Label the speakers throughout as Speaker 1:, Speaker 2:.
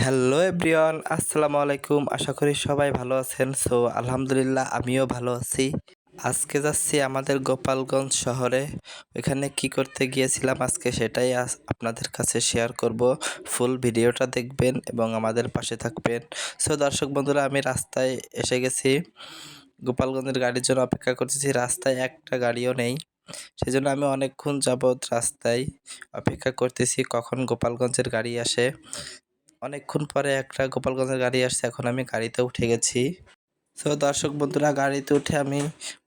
Speaker 1: Hello everyone, আসসালামু আলাইকুম। আশা করি সবাই ভালো আছেন। আলহামদুলিল্লাহ আমিও ভালো আছি। আজকে যাচ্ছি আমাদের গোপালগঞ্জ শহরে। ওইখানে কি করতে গিয়েছিলাম আজকে সেটাই আপনাদের কাছে শেয়ার করব। ফুল ভিডিওটা দেখবেন এবং আমাদের পাশে থাকবেন। দর্শক বন্ধুরা, আমি রাস্তায় এসে গেছি। গোপালগঞ্জের গাড়ির জন্য অপেক্ষা করতেছি। রাস্তায় একটা গাড়িও নেই। সেজন্য আমি অনেকক্ষণ যাবৎ রাস্তায় অপেক্ষা করতেছি কখন গোপালগঞ্জের গাড়ি আসে। অনেকক্ষণ পরে একটা গোপালগঞ্জের গাড়ি আসছে। এখন আমি গাড়িতে উঠে গেছি। দর্শক বন্ধুরা, গাড়িতে উঠে আমি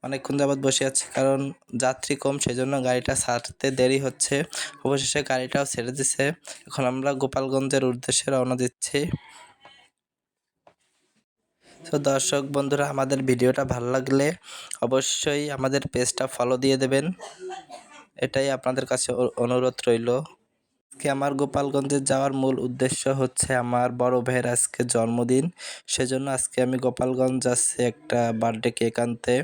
Speaker 1: অনেকক্ষণ যাবৎ বসে আছি, কারণ যাত্রী কম, সেজন্য গাড়িটা ছাড়তে দেরি হচ্ছে। অবশেষে গাড়িটাও ছেড়ে দিছে। এখন আমরা গোপালগঞ্জের উদ্দেশ্যে রওনা দিচ্ছি। দর্শক বন্ধুরা, আমাদের ভিডিওটা ভালো লাগলে অবশ্যই আমাদের পেজটা ফলো দিয়ে দেবেন, এটাই আপনাদের কাছে অনুরোধ রইল। আজকে আমার গোপালগঞ্জে যাওয়ার মূল উদ্দেশ্য হচ্ছে আমার বড় ভাইয়ের আজকে জন্মদিন। সেজন্য আজকে আমি গোপালগঞ্জ যাচ্ছি একটা বার্থডে কেক আনতে।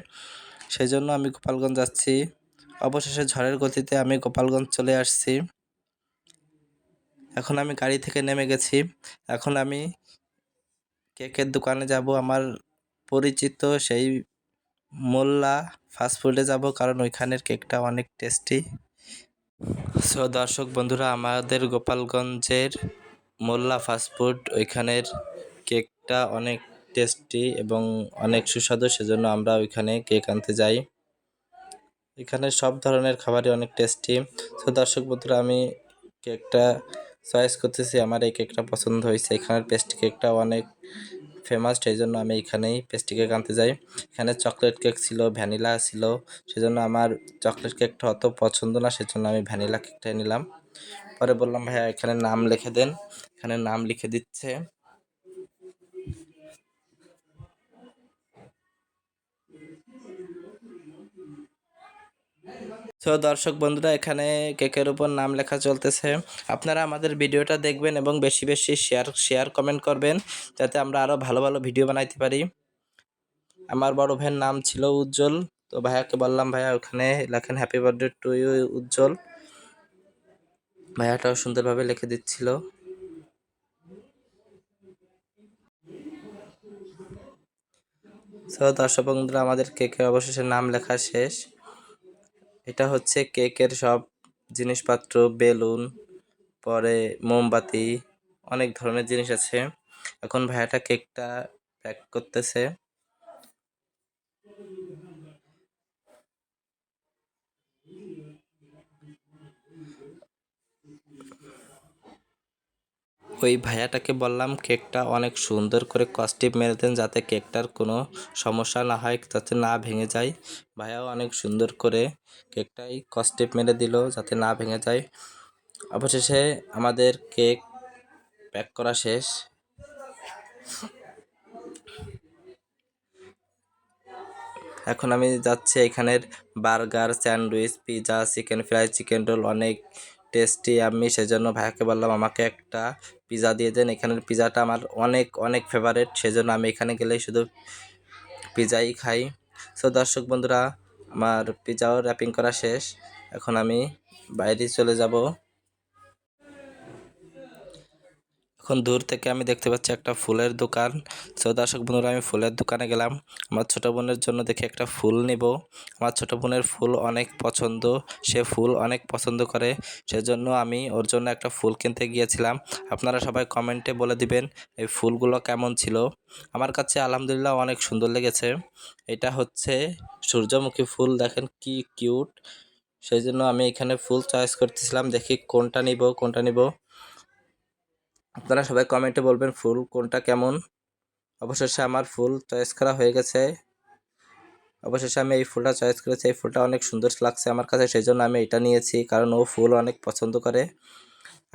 Speaker 1: সেজন্য আমি গোপালগঞ্জ যাচ্ছি। অবশেষে ঝড়ের গতিতে আমি গোপালগঞ্জ চলে আসছি। এখন আমি গাড়ি থেকে নেমে গেছি। এখন আমি কেকের দোকানে যাব, আমার পরিচিত সেই মোল্লা ফাস্টফুডে যাব, কারণ ওইখানের কেকটা অনেক টেস্টি। দর্শক বন্ধুরা, আমাদের গোপালগঞ্জের মোল্লা ফাস্টফুড, ওইখানের কেকটা অনেক টেস্টি এবং অনেক সুস্বাদু, সেজন্য আমরা ওইখানে কেক আনতে যাই। এখানে সব ধরনের খাবারই অনেক টেস্টি। দর্শক বন্ধুরা, আমি কেকটা চয়েস করতেছি, আমার এই কেকটা পছন্দ হয়েছে। এখানের পেস্ট্রি কেকটা অনেক ফেমাস, সেই জন্য আমি এখানেই পেস্ট্রি কেক আনতে যাই। এখানে চকলেট কেক ছিল, ভ্যানিলা ছিল, সেজন্য আমার চকলেট কেকটা অত পছন্দ না, সেজন্য আমি ভ্যানিলা কেকটাই নিলাম। পরে বললাম, ভাইয়া এখানে নাম লিখে দেন। এখানে নাম লিখে দিচ্ছে। দর্শক বন্ধুরা, এখানে কেকের উপর নাম লেখা চলতেছে। আপনারা আমাদের ভিডিওটা দেখবেন এবং বেশি বেশি শেয়ার কমেন্ট করবেন, যাতে আমরা আরও ভালো ভালো ভিডিও বানাইতে পারি। আমার বড় ভাইয়ের নাম ছিল উজ্জ্বল। ভাইয়াকে বললাম, ভাইয়া ওখানে লেখেন হ্যাপি বার্থডে টু ইউ উজ্জ্বল। ভাইয়াটাও সুন্দরভাবে লিখে দিচ্ছিল। দর্শক বন্ধুরা, আমাদের কেকের অবশেষে নাম লেখা শেষ। এটা হচ্ছে কেকের সব জিনিসপত্র, বেলুন, পরে মোমবাতি, অনেক ধরনের জিনিস আছে। এখন ভাইয়াটা কেকটা প্যাক করতেছে। ওই ভাইয়াটাকে বললাম কেকটা অনেক সুন্দর করে কস্টিপ মেরে দেন, যাতে কেকটার কোনো সমস্যা না হয়, যাতে না ভেঙে যায়। ভাইয়াও অনেক সুন্দর করে কেকটাই কস্টিপ মেরে দিল, যাতে না ভেঙে যায়। অবশেষে আমাদের কেক প্যাক করা শেষ। এখন আমি যাচ্ছি এখানের burger, sandwich, pizza, chicken fry, chicken roll অনেক টেস্টি। আমি সেজন্য ভাইয়াকে বললাম আমাকে একটা পিৎজা দিয়ে দেন। এখানের পিৎজাটা আমার অনেক অনেক ফেভারিট, সেজন্য আমি এখানে গেলেই শুধু পিৎজাই খাই। দর্শক বন্ধুরা, আমার পিৎজাও র্যাপিং করা শেষ। এখন আমি বাইরে চলে যাব। এখন দূর থেকে আমি দেখতে পাচ্ছি একটা ফুলের দোকান। দর্শক বন্ধুরা, আমি ফুলের দোকানে গেলাম। আমার ছোট বোনের জন্য দেখি একটা ফুল নিব। আমার ছোট বোনের ফুল অনেক পছন্দ, সে ফুল অনেক পছন্দ করে, সেজন্য আমি ওর জন্য একটা ফুল কিনতে গিয়েছিলাম। আপনারা সবাই কমেন্টে বলে দিবেন এই ফুলগুলো কেমন ছিল। আমার কাছে আলহামদুলিল্লাহ অনেক সুন্দর লেগেছে। এটা হচ্ছে সূর্যমুখী ফুল, দেখেন কি কিউট। সেই জন্য আমি এখানে ফুল চয়েস করতেছিলাম, দেখি কোনটা নিব। আপনারা সবাই কমেন্টে বলবেন ফুল কোনটা কেমন। অবশেষে আমার ফুল চয়েস করা হয়ে গেছে। অবশেষে আমি এই ফুলটা চয়েস করেছি। এই ফুলটা অনেক সুন্দর লাগছে আমার কাছে, সেই জন্য আমি এটা নিয়েছি, কারণ ও ফুল অনেক পছন্দ করে।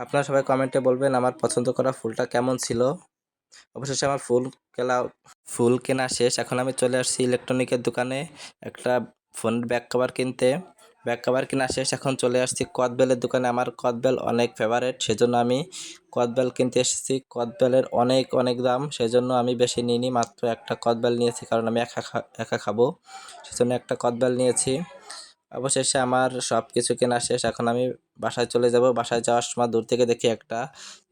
Speaker 1: আপনারা সবাই কমেন্টে বলবেন আমার পছন্দ করা ফুলটা কেমন ছিল। অবশেষে আমার ফুল কেনা শেষ। এখন আমি চলে আসছি ইলেকট্রনিকের দোকানে একটা ফোনের ব্যাক কভার কিনতে। ব্যাক কভার কেনা শেষ, এখন চলে আসছি কদবেলের দোকানে। আমার কদবেল অনেক ফেভারেট, সেজন্য আমি কদবেল কিনতে এসেছি। কদবেলের অনেক অনেক দাম, সেজন্য আমি বেশি নিইনি, মাত্র একটা কদবেল নিয়েছি, কারণ আমি একা খাবো, সেজন্য একটা কদবেল নিয়েছি। অবশেষে আমার সব কিছু কেনা শেষ। এখন আমি বাসায় চলে যাব। বাসায় যাওয়ার সময় দূর থেকে দেখি একটা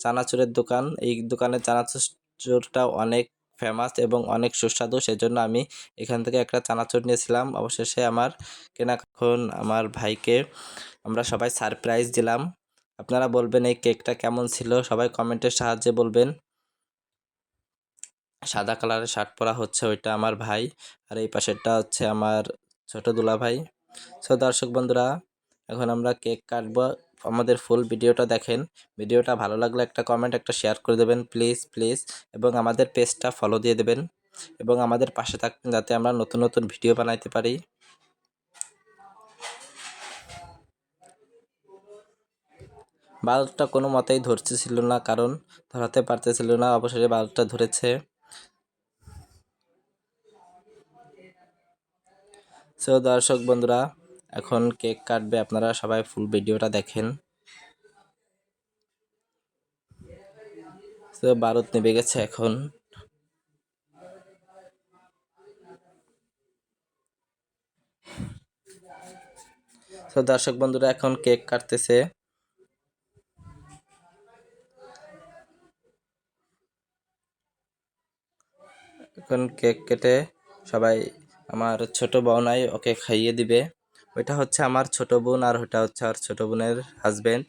Speaker 1: চানাচুরের দোকান। এই দোকানের চানাচুরটা অনেক ফেমাস এবং অনেক সুস্বাদু, সেজন্য আমি এখান থেকে একটা চানাচুর নিয়েছিলাম। অবশেষে আমার কেনা। এখন আমার ভাইকে আমরা সবাই সারপ্রাইজ দিলাম। আপনারা বলবেন এই কেকটা কেমন ছিল, সবাই কমেন্টের সাহায্যে বলবেন। সাদা কালারের শার্ট পরা হচ্ছে ওইটা আমার ভাই, আর এই পাশেরটা হচ্ছে আমার ছোট দুলা ভাই। সো দর্শক বন্ধুরা, এখন আমরা কেক কাটবো। আমাদের ফুল ভিডিওটা দেখেন। ভিডিওটা ভালো লাগলে একটা কমেন্ট, একটা শেয়ার করে দেবেন প্লিজ প্লিজ, এবং আমাদের পেজটা ফলো দিয়ে দেবেন এবং আমাদের পাশে থাকবেন যাতে আমরা নতুন নতুন ভিডিও বানাইতে পারি। বাল্বটা কোনো মতেই ধরতেছিল না, কারণ ধরাতে পারতেছিল না। অবশেষে বাল্বটা ধরেছে। সো দর্শক বন্ধুরা, এখন কেক কাটবে। আপনারা সবাই ফুল ভিডিওটা দেখেন। তো বারুদ নেভে গেছে এখন। তো দর্শক বন্ধুরা, এখন কেক কাটতেছে। এখন কেক কেটে সবাই, আমার ছোট বোনাই ওকে খাইয়ে দিবে। ওইটা হচ্ছে আমার ছোট বোন, আর ওইটা হচ্ছে আর ছোট বোনের হাজবেন্ড।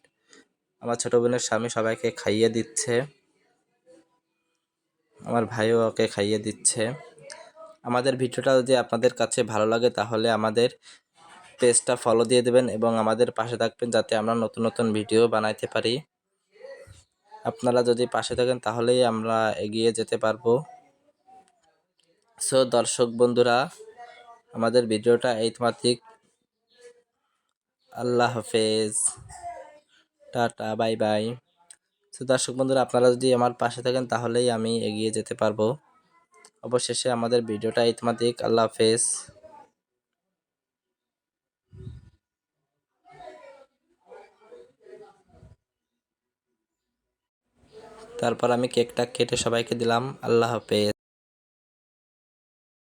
Speaker 1: আমার ছোট বোনের স্বামী সবাইকে খাইয়ে দিচ্ছে। আমার ভাইও ওকে খাইয়ে দিচ্ছে। আমাদের ভিডিওটা যদি আপনাদের কাছে ভালো লাগে তাহলে আমাদের পেজটা ফলো দিয়ে দেবেন এবং আমাদের পাশে থাকবেন যাতে আমরা নতুন নতুন ভিডিও বানাইতে পারি। আপনারা যদি পাশে থাকেন তাহলেই আমরা এগিয়ে যেতে পারবো। সো দর্শক বন্ধুরা, আমাদের ভিডিওটা এই মাত্রিক। আল্লাহ হাফেজ, টাটা, বাই বাই। তো দর্শক বন্ধুরা, আপনারা যদি আমার পাশে থাকেন তাহলেই আমি এগিয়ে যেতে পারবো। অবশেষে আমাদের ভিডিওটা এই মাত্রিক। আল্লাহ হাফেজ। তারপর আমি কেকটা কেটে সবাইকে দিলাম। আল্লাহ হাফেজ।